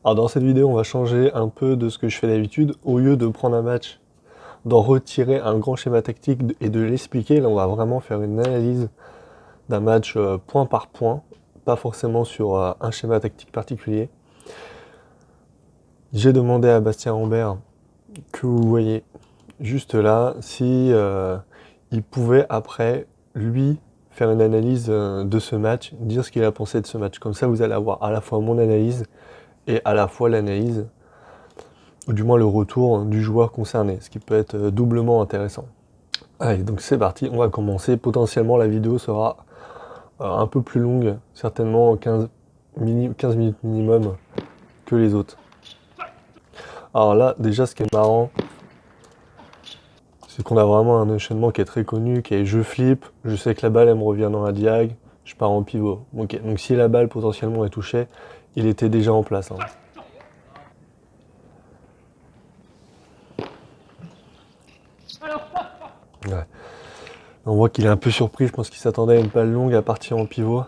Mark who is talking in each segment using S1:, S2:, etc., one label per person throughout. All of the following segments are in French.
S1: Alors dans cette vidéo, on va changer un peu de ce que je fais d'habitude. Au lieu de prendre un match, d'en retirer un grand schéma tactique et de l'expliquer, là on va vraiment faire une analyse d'un match point par point, pas forcément sur un schéma tactique particulier. J'ai demandé à Bastien Rambert, que vous voyez juste là, si il pouvait après, lui, faire une analyse de ce match, dire ce qu'il a pensé de ce match. Comme ça, vous allez avoir à la fois mon analyse et à la fois l'analyse, ou du moins le retour du joueur concerné, ce qui peut être doublement intéressant. Allez, donc c'est parti, on va commencer. Potentiellement, la vidéo sera un peu plus longue, certainement 15 minutes minimum que les autres. Alors là, déjà, ce qui est marrant, c'est qu'on a vraiment un enchaînement qui est très connu, qui est je flippe, je sais que la balle elle me revient dans la diag, je pars en pivot. Ok, donc si la balle potentiellement est touchée, il était déjà en place. Hein. Ouais. On voit qu'il est un peu surpris, je pense qu'il s'attendait à une balle longue à partir en pivot.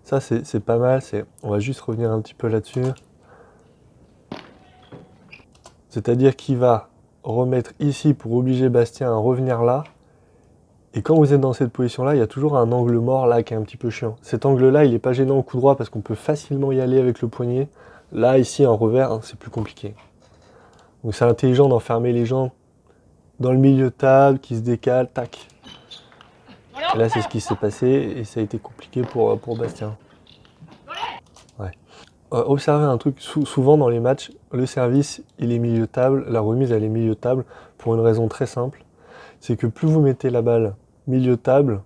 S1: Ça c'est pas mal, on va juste revenir un petit peu là-dessus. C'est-à-dire qu'il va remettre ici pour obliger Bastien à revenir là. Et quand vous êtes dans cette position-là, il y a toujours un angle mort là qui est un petit peu chiant. Cet angle-là, il n'est pas gênant au coup droit parce qu'on peut facilement y aller avec le poignet. Là, ici, en revers, hein, c'est plus compliqué. Donc c'est intelligent d'enfermer les gens dans le milieu de table, qui se décalent, tac. Et là, c'est ce qui s'est passé et ça a été compliqué pour Bastien. Ouais. Observez un truc, souvent dans les matchs, le service, il est milieu de table, la remise, elle est milieu de table, pour une raison très simple. C'est que plus vous mettez la balle milieu de table,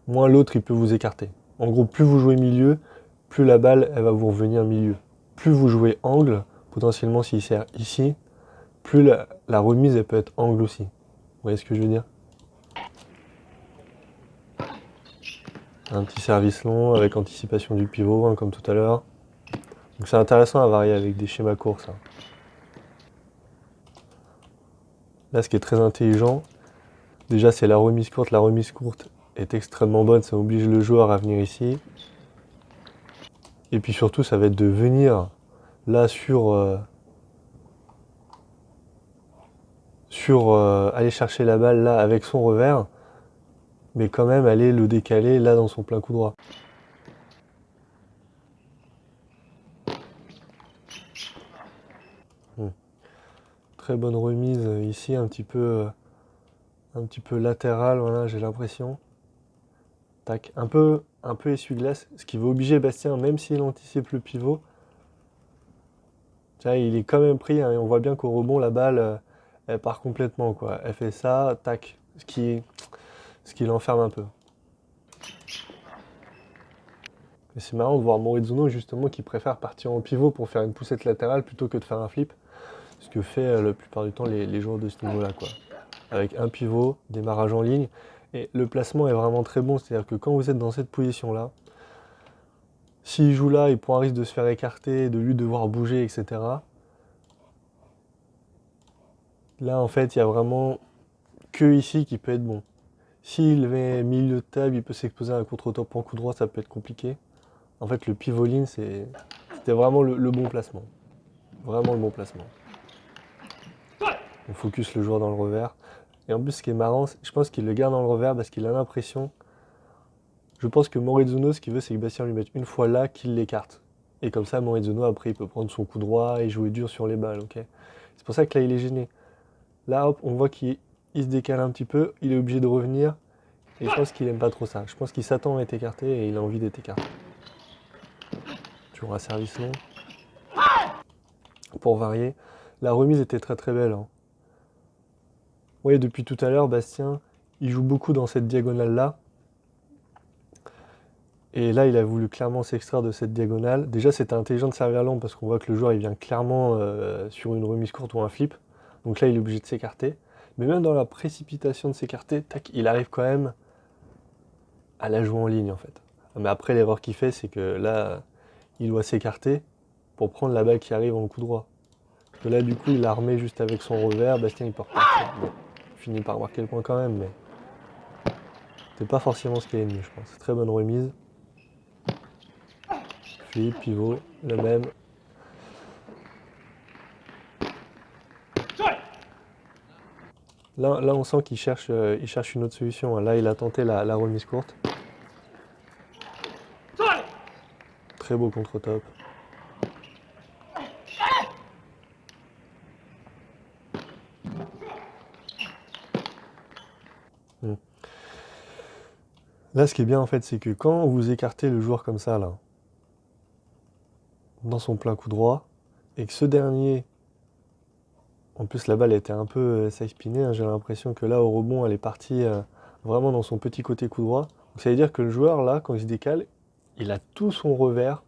S1: moins l'autre il peut vous écarter. En gros, plus vous jouez milieu, plus la balle elle va vous revenir milieu. Plus vous jouez angle, potentiellement s'il sert ici, plus la remise elle peut être angle aussi. Vous voyez ce que je veux dire? Un petit service long avec anticipation du pivot, hein, comme tout à l'heure. Donc c'est intéressant à varier avec des schémas courts ça. Là ce qui est très intelligent, déjà c'est la remise courte. La remise courte est extrêmement bonne, ça oblige le joueur à venir ici. Et puis surtout ça va être de venir là aller chercher la balle là avec son revers, mais quand même aller le décaler là dans son plein coup droit. Très bonne remise ici, un petit peu latérale, voilà, j'ai l'impression. Tac, un peu essuie-glace, ce qui va obliger Bastien, même s'il anticipe le pivot, tiens, il est quand même pris, hein, et on voit bien qu'au rebond, la balle, elle part complètement, quoi. Elle fait ça, tac, ce qui l'enferme un peu. Et c'est marrant de voir Morizuno, justement, qui préfère partir en pivot pour faire une poussette latérale plutôt que de faire un flip. Ce que fait la plupart du temps les joueurs de ce niveau-là, quoi. Avec un pivot, démarrage en ligne, et le placement est vraiment très bon, c'est-à-dire que quand vous êtes dans cette position-là, s'il joue là, il prend un risque de se faire écarter, de lui devoir bouger, etc. Là, en fait, il y a vraiment que ici qui peut être bon. S'il met milieu de table, il peut s'exposer à un contre-top en coup droit, ça peut être compliqué. En fait, le pivot ligne, c'était vraiment le bon placement. Vraiment le bon placement. On focus le joueur dans le revers. Et en plus, ce qui est marrant, je pense qu'il le garde dans le revers parce qu'il a l'impression. Je pense que Morizuno, ce qu'il veut, c'est que Bastien lui mette une fois là, qu'il l'écarte. Et comme ça, Morizuno, après, il peut prendre son coup droit et jouer dur sur les balles, ok? C'est pour ça que là, il est gêné. Là, hop, on voit qu'il se décale un petit peu, il est obligé de revenir. Et je pense qu'il aime pas trop ça. Je pense qu'il s'attend à être écarté et il a envie d'être écarté. Toujours un service long. Pour varier. La remise était très très belle. Hein. Vous voyez, depuis tout à l'heure, Bastien, il joue beaucoup dans cette diagonale-là. Et là, il a voulu clairement s'extraire de cette diagonale. Déjà, c'était intelligent de servir long parce qu'on voit que le joueur il vient clairement sur une remise courte ou un flip. Donc là, il est obligé de s'écarter. Mais même dans la précipitation de s'écarter, tac, il arrive quand même à la jouer en ligne en fait. Mais après, l'erreur qu'il fait, c'est que là, il doit s'écarter pour prendre la balle qui arrive en coup droit. Parce que là, du coup, il la remet juste avec son revers. Bastien, il peut repartir. Bon, il finit par marquer le point quand même, mais c'est pas forcément ce qu'il est mieux, je pense. Très bonne remise. Flip, pivot, le même. Là on sent qu'il cherche une autre solution. Là, il a tenté la remise courte. Très beau contre-top. Là, ce qui est bien en fait, c'est que quand vous écartez le joueur comme ça, là, dans son plein coup droit, et que ce dernier, en plus la balle était un peu side-spinée, hein, j'ai l'impression que là, au rebond, elle est partie vraiment dans son petit côté coup droit. Donc ça veut dire que le joueur, là, quand il se décale, il a tout son revers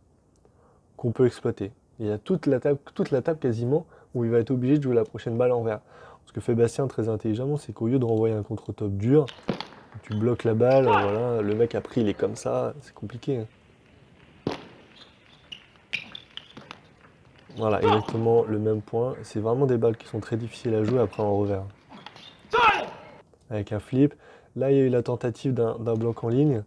S1: qu'on peut exploiter. Il y a toute la table quasiment, où il va être obligé de jouer la prochaine balle en vert. Ce que fait Bastien très intelligemment, c'est qu'au lieu de renvoyer un contre-top dur, tu bloques la balle, voilà, le mec après il est comme ça, c'est compliqué, hein. Voilà, exactement le même point. C'est vraiment des balles qui sont très difficiles à jouer après en revers. Avec un flip. Là, il y a eu la tentative d'un bloc en ligne.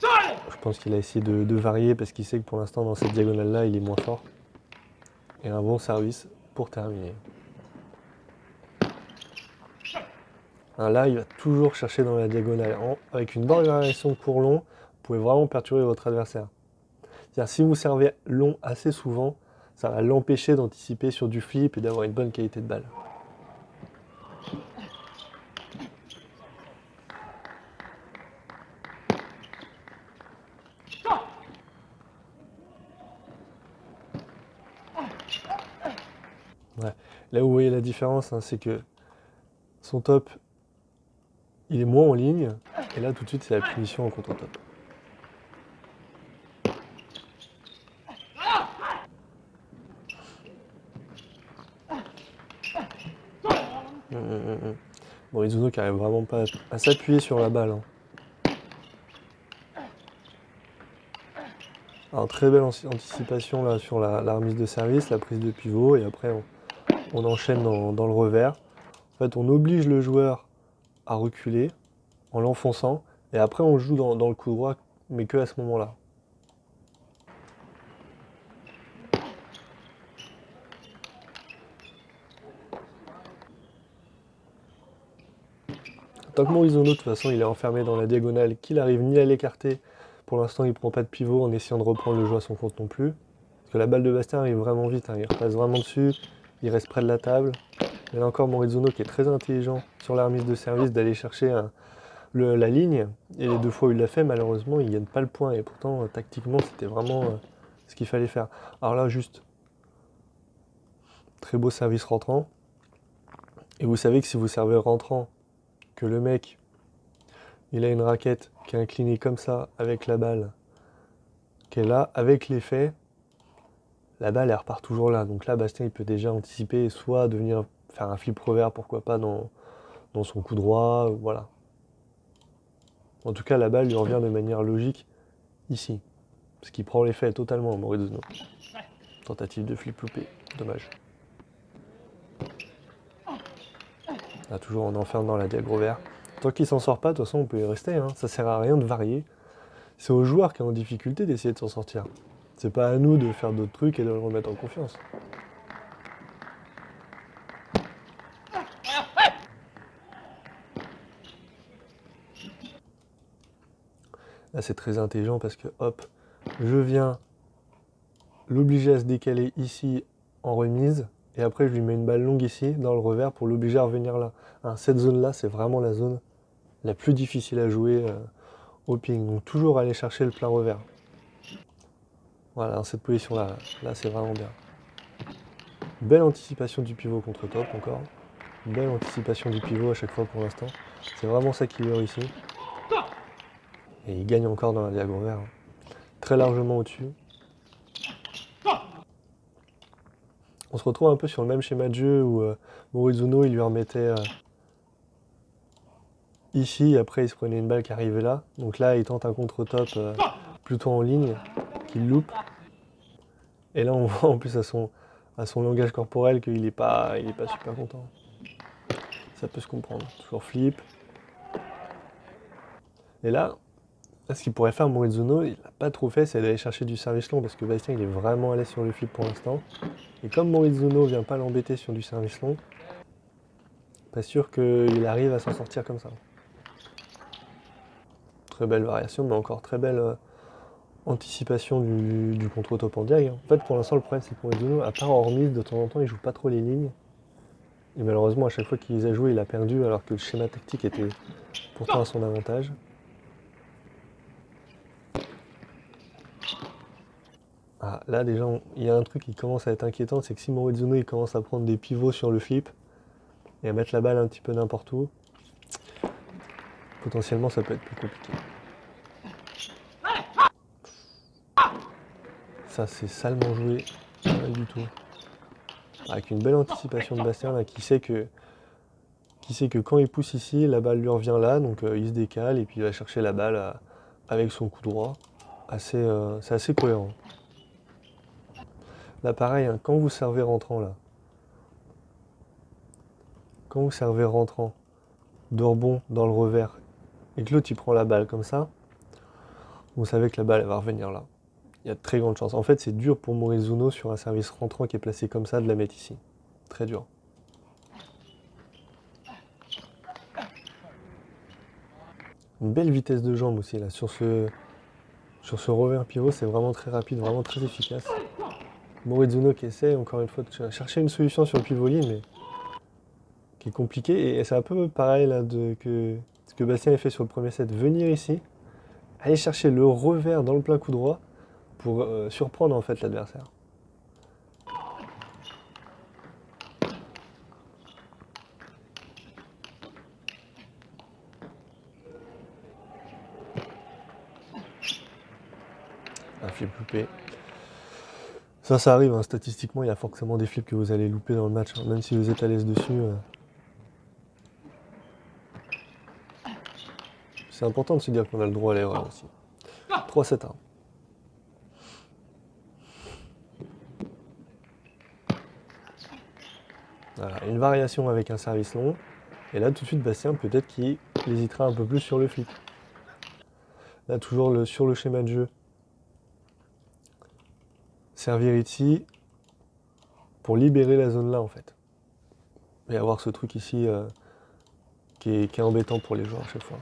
S1: Je pense qu'il a essayé de varier parce qu'il sait que pour l'instant, dans cette diagonale-là, il est moins fort. Et un bon service pour terminer. Là, il va toujours chercher dans la diagonale. Avec une bonne variation pour long, vous pouvez vraiment perturber votre adversaire. C'est-à-dire, si vous servez long assez souvent, ça va l'empêcher d'anticiper sur du flip et d'avoir une bonne qualité de balle. Ouais. Là où vous voyez la différence, hein, c'est que son top, il est moins en ligne, et là tout de suite c'est la punition en contre-top. Bon, Izuno qui arrive vraiment pas à s'appuyer sur la balle, hein. Alors très belle anticipation là sur la remise de service, la prise de pivot, et après on enchaîne dans le revers. En fait, on oblige le joueur à reculer en l'enfonçant, et après on joue dans le coup droit, mais que à ce moment-là. Tant que Morizono, de toute façon, il est enfermé dans la diagonale, qu'il arrive ni à l'écarter, pour l'instant il prend pas de pivot en essayant de reprendre le jeu à son compte non plus. Parce que la balle de Bastien arrive vraiment vite, hein, il repasse vraiment dessus, il reste près de la table. Et là encore Morizono qui est très intelligent sur la remise de service d'aller chercher la ligne. Et les deux fois où il l'a fait, malheureusement, il ne gagne pas le point. Et pourtant, tactiquement, c'était vraiment ce qu'il fallait faire. Alors là, juste, très beau service rentrant. Et vous savez que si vous servez rentrant, que le mec, il a une raquette qui est inclinée comme ça, avec la balle, qui est là, avec l'effet, la balle, elle repart toujours là. Donc là, Bastien, il peut déjà anticiper, soit devenir faire un flip revers, pourquoi pas, dans son coup droit, voilà. En tout cas, la balle lui revient de manière logique ici. Parce qu'il prend l'effet totalement, Morizono. Tentative de flip loupé, dommage. Là, toujours on enferme dans la diagonale vert. Tant qu'il s'en sort pas, de toute façon, on peut y rester, hein. Ça sert à rien de varier. C'est au joueur qui est en difficulté d'essayer de s'en sortir. C'est pas à nous de faire d'autres trucs et de le remettre en confiance. Là, c'est très intelligent parce que, hop, je viens l'obliger à se décaler ici en remise, et après je lui mets une balle longue ici, dans le revers, pour l'obliger à revenir là. Hein, cette zone-là, c'est vraiment la zone la plus difficile à jouer au ping. Donc toujours aller chercher le plein revers. Voilà, dans cette position-là, là c'est vraiment bien. Belle anticipation du pivot contre top encore. Belle anticipation du pivot à chaque fois pour l'instant. C'est vraiment ça qui veut ici. Et il gagne encore dans la diagonale vert, hein. Très largement au-dessus. On se retrouve un peu sur le même schéma de jeu où Morizono il lui remettait ici, après il se prenait une balle qui arrivait là. Donc là il tente un contre-top plutôt en ligne, qu'il loupe. Et là on voit en plus à son langage corporel qu'il est pas super content. Ça peut se comprendre. Toujours flip. Et là, Là, ce qu'il pourrait faire Morizuno, il l'a pas trop fait, c'est d'aller chercher du service long parce que Bastien il est vraiment à l'aise sur le flip pour l'instant. Et comme Morizuno vient pas l'embêter sur du service long, pas sûr qu'il arrive à s'en sortir comme ça. Très belle variation, mais encore très belle anticipation du contre-top en diag. En fait, pour l'instant, le problème c'est que Morizuno, à part en remise, de temps en temps, il joue pas trop les lignes. Et malheureusement, à chaque fois qu'il les a joués, il a perdu alors que le schéma tactique était pourtant à son avantage. Ah, là déjà, il y a un truc qui commence à être inquiétant, c'est que si Morizuno il commence à prendre des pivots sur le flip et à mettre la balle un petit peu n'importe où, potentiellement ça peut être plus compliqué. Ça c'est salement joué, pas mal du tout. Avec une belle anticipation de Bastien là, qui sait que quand il pousse ici, la balle lui revient là, donc il se décale et puis il va chercher la balle avec son coup droit. C'est assez cohérent. Là pareil, hein, quand vous servez rentrant là, quand vous servez rentrant de rebond dans le revers et que l'autre il prend la balle comme ça, vous savez que la balle elle va revenir là. Il y a de très grandes chances. En fait, c'est dur pour Morizuno sur un service rentrant qui est placé comme ça de la mettre ici. Très dur. Une belle vitesse de jambe aussi là. Sur ce revers pivot, c'est vraiment très rapide, vraiment très efficace. Morizuno qui essaie encore une fois de chercher une solution sur le pivot ligne, mais qui est compliqué. Et c'est un peu pareil là que ce que Bastien a fait sur le premier set. Venir ici, aller chercher le revers dans le plein coup droit pour surprendre en fait l'adversaire. Un flip loupé. Ça arrive, hein. Statistiquement, il y a forcément des flips que vous allez louper dans le match, hein. Même si vous êtes à l'aise dessus. C'est important de se dire qu'on a le droit à l'erreur aussi. 3-7-1. Voilà, une variation avec un service long. Et là, tout de suite, Bastien, peut-être qu'il hésitera un peu plus sur le flip. Là, toujours sur le schéma de jeu. Servir ici pour libérer la zone là, en fait. Et avoir ce truc ici qui est embêtant pour les joueurs à chaque fois.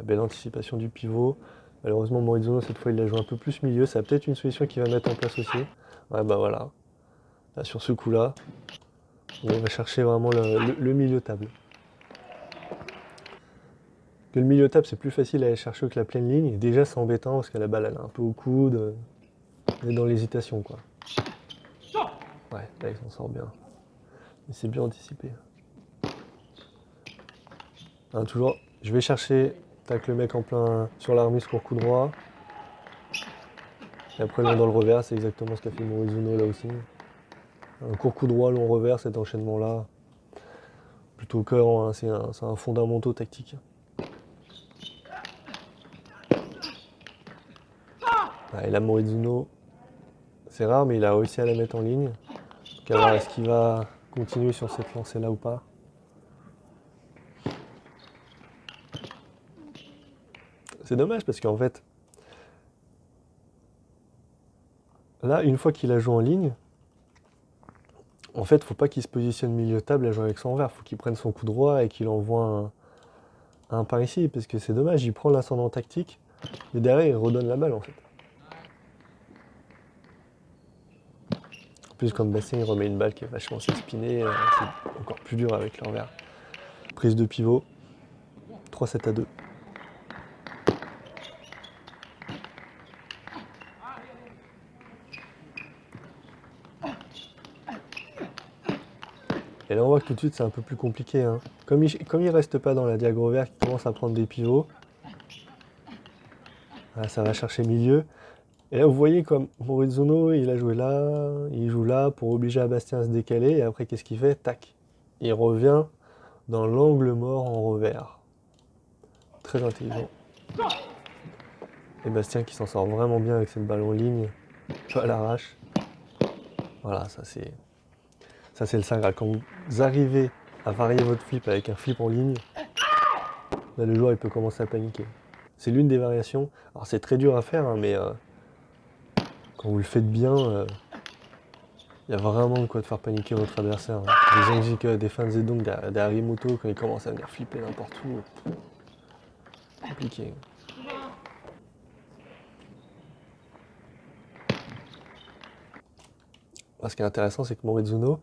S1: Belle anticipation du pivot. Malheureusement, Morizuno, cette fois, il la joue un peu plus milieu. C'est peut-être une solution qu'il va mettre en place aussi. Ouais, bah voilà. Là, sur ce coup-là, on va chercher vraiment le milieu table. Que le milieu table, c'est plus facile à aller chercher que la pleine ligne. Et déjà, c'est embêtant parce que la balle, elle est un peu au coude. On est dans l'hésitation, quoi. Ouais, là, il s'en sort bien. Mais c'est bien anticipé. Hein, toujours, je vais chercher, tac le mec en plein sur la remise pour coup droit. Et après, long dans le revers, c'est exactement ce qu'a fait Morizuno là aussi. Un court coup droit, long revers, cet enchaînement-là. Plutôt cohérent, hein, c'est un fondamental tactique. Ah, et là, Morizuno, c'est rare, mais il a réussi à la mettre en ligne. Donc, à voir est-ce qu'il va continuer sur cette lancée-là ou pas. C'est dommage parce qu'en fait, là, une fois qu'il a joué en ligne, en fait, faut pas qu'il se positionne milieu de table à jouer avec son revers. Faut qu'il prenne son coup droit et qu'il envoie un par ici, parce que c'est dommage, il prend l'ascendant tactique, et derrière, il redonne la balle, en fait. En plus, comme Bastien, il remet une balle qui est vachement spinée, c'est encore plus dur avec le revers. Prise de pivot, 3-7-2. Et là, on voit que tout de suite, c'est un peu plus compliqué, hein. Comme il reste pas dans la diag revers, qu'il commence à prendre des pivots, là, ça va chercher milieu. Et là, vous voyez comme Morizuno, il a joué là, il joue là pour obliger à Bastien à se décaler. Et après, qu'est-ce qu'il fait? Tac. Il revient dans l'angle mort en revers. Très intelligent. Et Bastien qui s'en sort vraiment bien avec cette balle en ligne. Pas à l'arrache. Voilà, ça c'est le Saint Graal. Quand vous arrivez à varier votre flip avec un flip en ligne, Là, le joueur il peut commencer à paniquer. C'est l'une des variations. Alors c'est très dur à faire, hein, mais quand vous le faites bien, il y a vraiment de quoi de faire paniquer votre adversaire. Hein. Des Angik, des fans et donc des Harimoto, quand ils commencent à venir flipper n'importe où, compliqué. Ce qui est intéressant, c'est que Morizuno,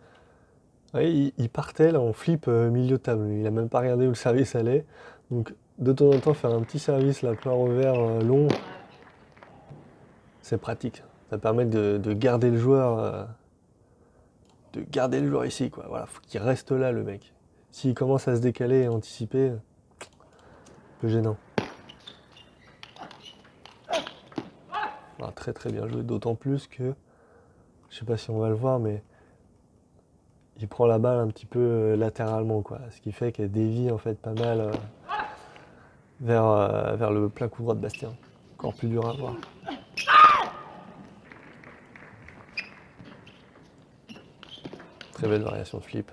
S1: ouais, il partait là en flip milieu de table. Il a même pas regardé où le service allait. Donc de temps en temps, faire un petit service là, plein revers long, c'est pratique. Ça permet de garder le joueur. De garder le joueur ici, quoi. Voilà, faut qu'il reste là, le mec. S'il commence à se décaler et anticiper, un peu gênant. Très très bien joué, d'autant plus que, je sais pas si on va le voir, mais il prend la balle un petit peu latéralement, quoi. Ce qui fait qu'elle dévie en fait pas mal vers le plein coup droit de Bastien. Encore plus dur à voir. Très belle variation de flip.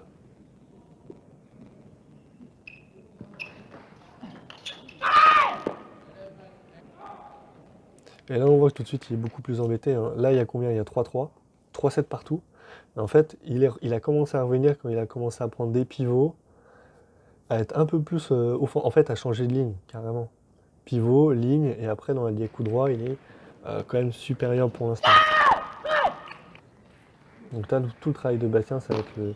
S1: Et là, on voit que tout de suite, il est beaucoup plus embêté. Hein. Là, il y a combien? Il y a 3-3. 3-7 partout. Et en fait, il a commencé à revenir quand il a commencé à prendre des pivots, à être un peu plus en fait, à changer de ligne, carrément. Pivot, ligne, et après, dans la coup droit, il est quand même supérieur pour l'instant. Donc là, tout le travail de Bastien, ça va être de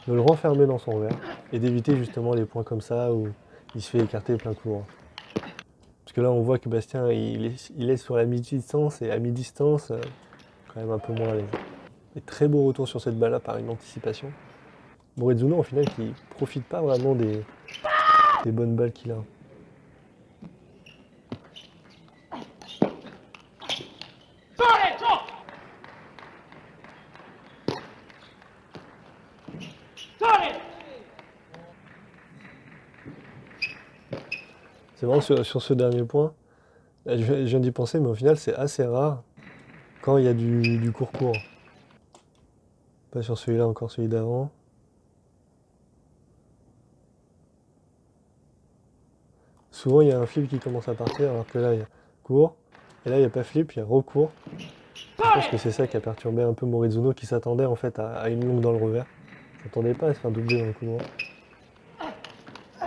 S1: le renfermer dans son revers, et d'éviter justement les points comme ça, où il se fait écarter plein coup droit. Parce que là, on voit que Bastien, il est sur la mi-distance, et à mi-distance, quand même un peu moins à l'aise. Et très beau retour sur cette balle-là par une anticipation. Morizuno, au final, qui profite pas vraiment des bonnes balles qu'il a. C'est vraiment sur ce dernier point, je viens d'y penser, mais au final, c'est assez rare quand il y a du court-court. Pas sur celui-là, encore celui d'avant. Souvent, il y a un flip qui commence à partir, alors que là, il y a court. Et là, il n'y a pas flip, il y a recours. Je pense que c'est ça qui a perturbé un peu Morizuno, qui s'attendait en fait à une longue dans le revers. Il s'attendait pas à se faire doubler dans le coup droit.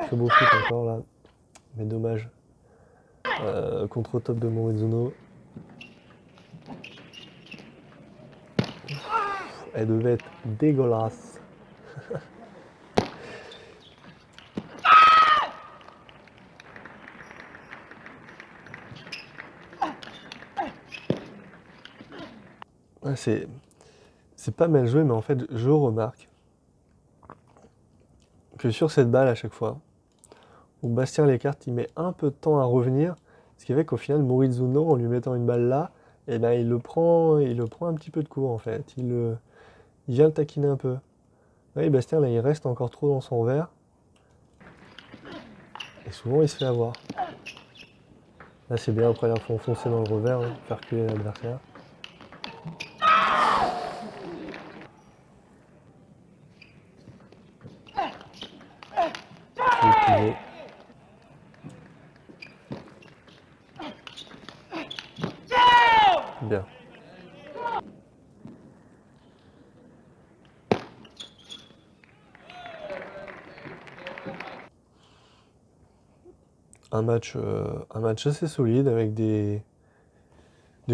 S1: Très beau flip encore là, mais dommage. Contre top de Morizuno. Elle devait être dégueulasse. Ouais, c'est pas mal joué, mais en fait, je remarque que sur cette balle, à chaque fois, où Bastien l'écarte, il met un peu de temps à revenir, ce qui fait qu'au final, Morizuno, en lui mettant une balle là, eh ben, il le prend un petit peu de court, en fait. Il vient le taquiner un peu. Oui, Bastien, là, il reste encore trop dans son verre. Et souvent, il se fait avoir. Là, c'est bien, après, il faut enfoncer dans le revers, hein, faire reculer l'adversaire. Le pivot. Bien. Un match assez solide avec des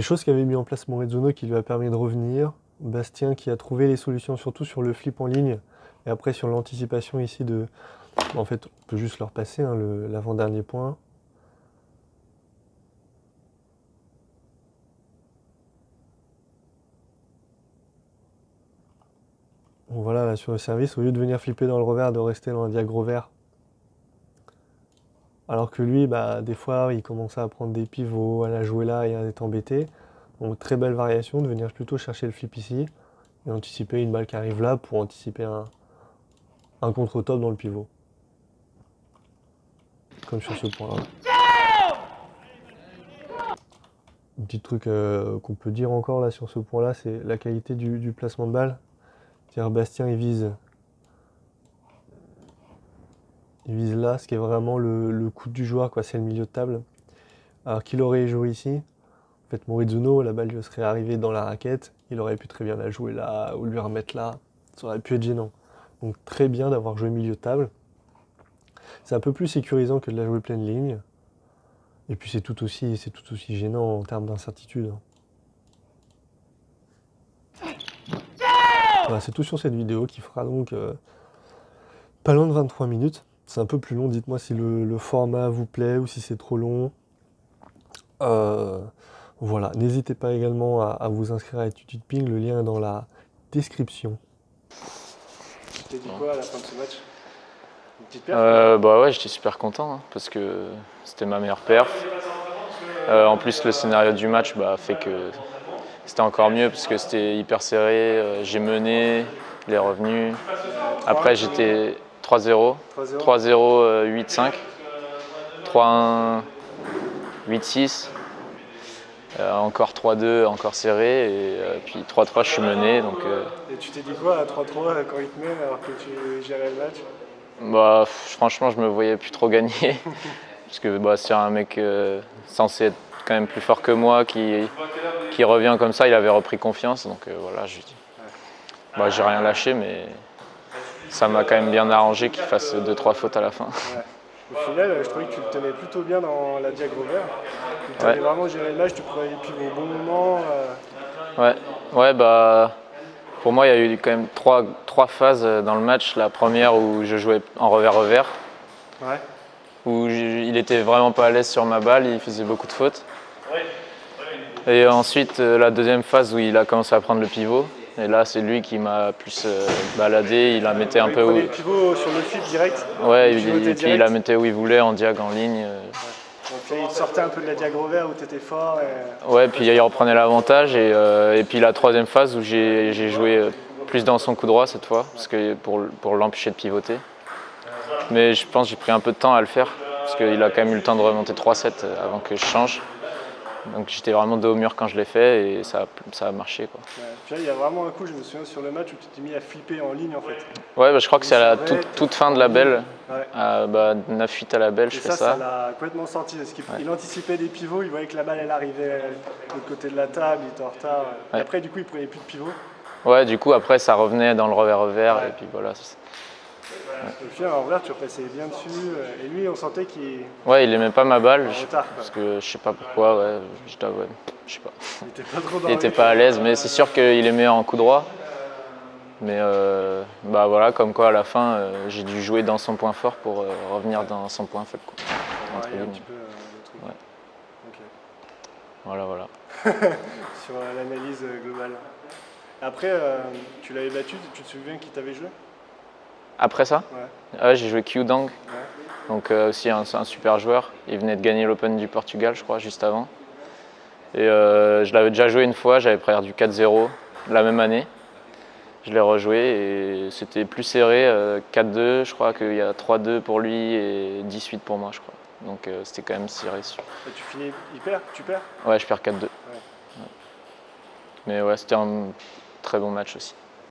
S1: choses qu'avait mis en place Morizuno qui lui a permis de revenir. Bastien qui a trouvé les solutions surtout sur le flip en ligne et après sur l'anticipation ici de... En fait, on peut juste leur passer hein, l'avant-dernier point. Donc voilà, là sur le service, au lieu de venir flipper dans le revers, de rester dans un diagro vert. Alors que lui, bah, des fois, il commençait à prendre des pivots, à la jouer là et à être embêté. Donc très belle variation de venir plutôt chercher le flip ici et anticiper une balle qui arrive là pour anticiper un contre-top dans le pivot. Comme sur ce point-là. Un petit truc qu'on peut dire encore là sur ce point-là, c'est la qualité du placement de balle. C'est-à-dire Bastien il Il vise là, ce qui est vraiment le coup du joueur, quoi. C'est le milieu de table. Alors qu'il aurait joué ici, en fait, Morizuno, la balle lui serait arrivée dans la raquette. Il aurait pu très bien la jouer là ou lui remettre là. Ça aurait pu être gênant. Donc très bien d'avoir joué milieu de table. C'est un peu plus sécurisant que de la jouer pleine ligne. Et puis c'est tout aussi gênant en termes d'incertitude. Voilà, c'est tout sur cette vidéo qui fera donc pas loin de 23 minutes. C'est un peu plus long, dites-moi si le format vous plaît ou si c'est trop long. Voilà, n'hésitez pas également à vous inscrire à Tutu de Ping, le lien est dans la description. Tu t'es dit quoi à la fin de ce match? Une petite perf?
S2: Bah ouais, j'étais super content hein, parce que c'était ma meilleure perf. En plus, le scénario du match fait que c'était encore mieux parce que c'était hyper serré. J'ai mené, il est revenu. Après, j'étais 3-0, 3-0, 8-5, 3-1, 8-6. Encore 3-2, encore serré, et puis 3-3, je suis mené. Donc,
S1: Et tu t'es dit quoi à 3-3 quand il te mène alors que tu gérais le match?
S2: Franchement, je me voyais plus trop gagner. Parce que c'est un mec censé être quand même plus fort que moi qui revient comme ça. Il avait repris confiance, donc voilà, je lui dis. J'ai rien lâché, mais ça m'a quand même bien arrangé qu'il fasse 2-3 fautes à la fin.
S1: Ouais. Au final, je trouvais que tu le tenais plutôt bien dans la diagonale. Tu avais vraiment géré le match, tu prenais les pivots au bon moment.
S2: Ouais, pour moi, il y a eu quand même trois phases dans le match. La première où je jouais en revers-revers, où il était vraiment pas à l'aise sur ma balle, il faisait beaucoup de fautes. Et ensuite, la deuxième phase où il a commencé à prendre le pivot. Et là, c'est lui qui m'a plus baladé. Il la mettait un peu où.
S1: Il prenait le pivot sur le fil direct.
S2: Ouais, et puis il la mettait où il voulait, en diag, en ligne.
S1: Donc il sortait un peu de la diag revers où tu étais fort.
S2: Ouais, puis il reprenait l'avantage. Et puis la troisième phase où j'ai joué plus dans son coup droit cette fois, parce que pour l'empêcher de pivoter. Mais je pense que j'ai pris un peu de temps à le faire, parce qu'il a quand même eu le temps de remonter 3-7 avant que je change. Donc j'étais vraiment dos au mur quand je l'ai fait et ça a marché, quoi.
S1: Puis là, il y a vraiment un coup, je me souviens sur le match où tu t'es mis à flipper en ligne en fait.
S2: Ouais, je crois que c'est à la toute fin de la belle, 9-8 à la belle, je fais ça.
S1: Ça l'a complètement senti, parce qu'il anticipait des pivots, il voyait que la balle elle arrivait de l'autre côté de la table, il était en retard. Et après du coup il prenait plus de pivot. Ouais,
S2: du coup après ça revenait dans le revers-revers et puis voilà.
S1: Au final, en vrai, tu repassais bien dessus. Et lui, on sentait qu'il.
S2: Ouais, il aimait pas ma balle. Parce que je sais pas pourquoi. Je sais pas. Il était pas à l'aise, mais c'est sûr qu'il aimait en coup droit. Mais voilà, comme quoi à la fin, j'ai dû jouer dans son point fort pour revenir dans son point faible.
S1: Un petit peu le truc.
S2: Ouais.
S1: Ok.
S2: Voilà.
S1: Sur l'analyse globale. Après, tu l'avais battu, tu te souviens qui t'avait joué?
S2: Après ça, j'ai joué Kyudang, donc aussi un super joueur. Il venait de gagner l'Open du Portugal, je crois, juste avant. Et je l'avais déjà joué une fois, j'avais perdu 4-0 la même année. Je l'ai rejoué et c'était plus serré, 4-2, je crois qu'il y a 3-2 pour lui et 18 pour moi, je crois. Donc c'était quand même serré.
S1: Et tu finis, tu perds?
S2: Ouais, je perds 4-2. Mais ouais, c'était un très bon match aussi.